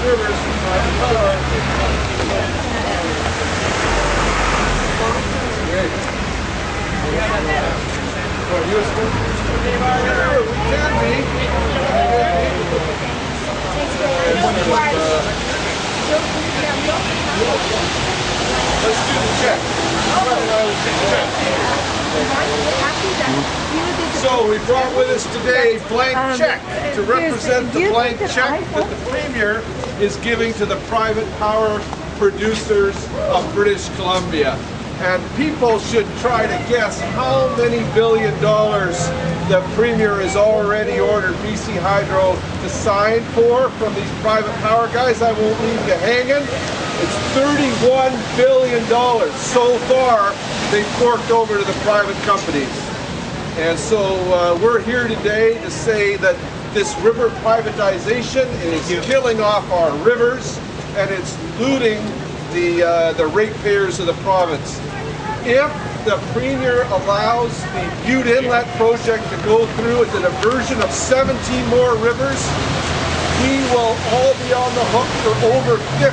rivers for private power. Great. What, you a school? Sure, we can be. Let's do the check. So we brought with us today a blank check to represent the blank check that the Premier is giving to the private power producers of British Columbia. And people should try to guess how many $1 billion the Premier has already ordered BC Hydro to sign for from these private power guys. I won't leave you hanging. It's $31 billion so far they've forked over to the private companies. And so we're here today to say that this river privatization is killing off our rivers and it's looting the ratepayers of the province. If the Premier allows the Butte Inlet project to go through with a diversion of 17 more rivers, we will all be on the hook for over $50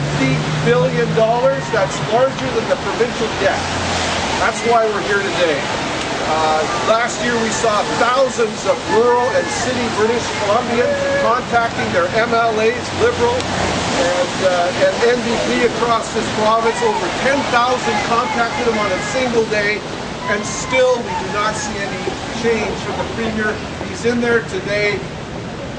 billion. That's larger than the provincial debt. That's why we're here today. Last year we saw thousands of rural and city British Columbians contacting their MLAs, Liberal and NDP across this province. Over 10,000 contacted them on a single day, and still we do not see any change from the Premier. He's in there today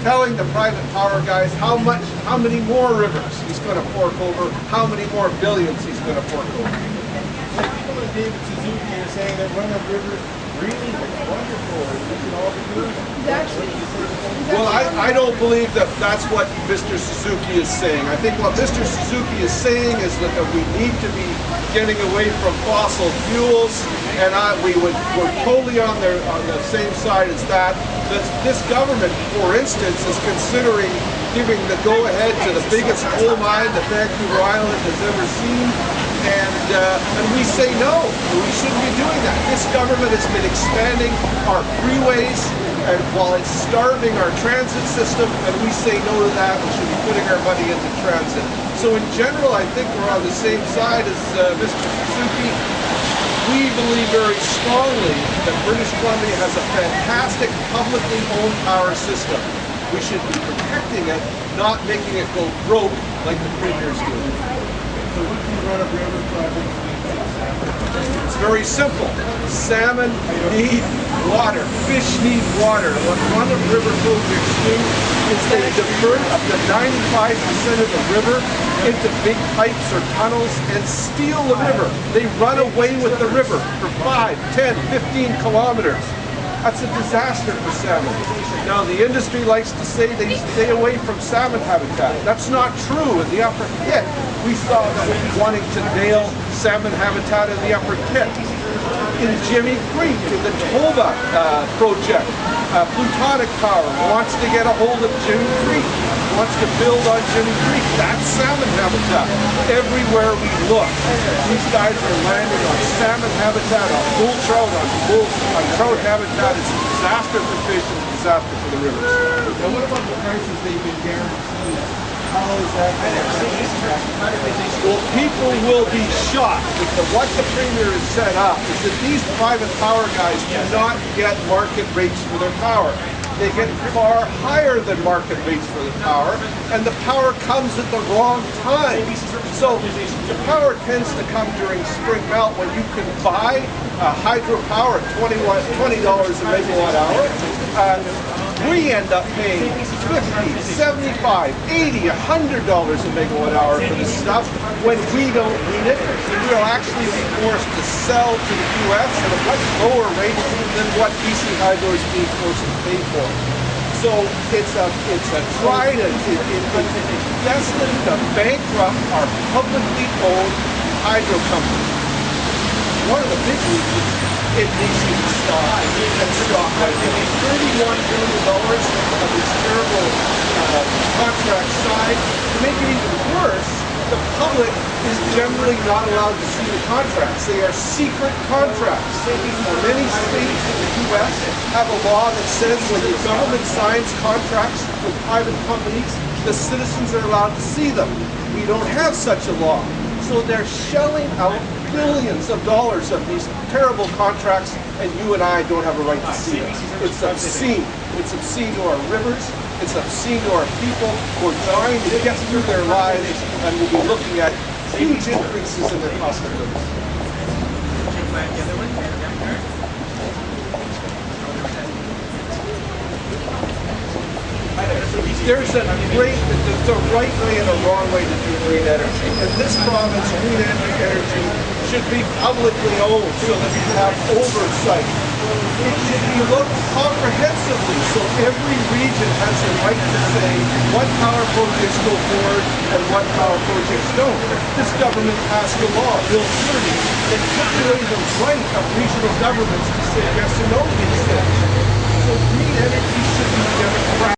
telling the private power guys how many more rivers he's going to fork over, how many more billions he's going to fork over. People like David Suzuki are saying that run of rivers really wonderful and we should all be doing it. Well, I don't believe that that's what Mr. Suzuki is saying. I think what Mr. Suzuki is saying is that we need to be getting away from fossil fuels, and we're totally on the same side as that. This government, for instance, is considering giving the go-ahead to the biggest coal mine that Vancouver Island has ever seen. And we say no, we shouldn't be doing that. This government has been expanding our freeways and while it's starving our transit system, and we say no to that. We should be putting our money into transit. So in general, I think we're on the same side as Mr. Suzuki. We believe very strongly that British Columbia has a fantastic publicly owned power system. We should be protecting it, not making it go broke like the Premier's doing. So what can you run a river project? It's very simple. Salmon need water. Fish need water. What run of river projects do is they divert up to 95% of the river into big pipes or tunnels and steal the river. They run away with the river for 5, 10, 15 kilometers. That's a disaster for salmon. Now the industry likes to say they stay away from salmon habitat. That's not true. In the upper pit, we saw them wanting to nail salmon habitat in the upper pit. In Jimmy Creek, in the Toba project, Plutonic Power wants to get a hold of Jimmy Creek, wants to build on Jimmy Creek. That's salmon habitat. Everywhere we look, these guys are landing on salmon habitat, on bull trout, on trout habitat. It's a disaster for fish and a disaster for the rivers. And what about the prices they've been guaranteed? How is that? Well, people will be shocked because what the Premier has set up is that these private power guys do not get market rates for their power. They get far higher than market rates for the power, and the power comes at the wrong time. So the power tends to come during spring melt when you can buy hydropower at $20 a megawatt hour. We end up paying $50, $75, $80, $100 a megawatt hour for this stuff when we don't need it. We'll actually be forced to sell to the U.S. at a much lower rate than what BC Hydro is being forced to pay for. So it's a tried and it's destined to bankrupt our publicly owned hydro company. One of the big reasons it needs to be stopped and stopped. I think $31 billion of this terrible contract signed. To make it even worse, the public is generally not allowed to see the contracts. They are secret contracts. Many states in the U.S. have a law that says when the government signs contracts with private companies, the citizens are allowed to see them. We don't have such a law. So they're shelling out billions of dollars of these terrible contracts, and you and I don't have a right to see it. It's obscene. It's obscene to our rivers. It's obscene to our people who are trying to get through their lives, and we'll be looking at huge increases in their cost of living. There's a right way and a wrong way to do green energy. In this province, green energy should be publicly owned so that you have oversight. It should be looked comprehensively so every region has the right to say what power projects go forward and what power projects don't. This government passed a law, Bill 30, that took away the right of regional governments to say yes or no to these things. So green energy should be democratic.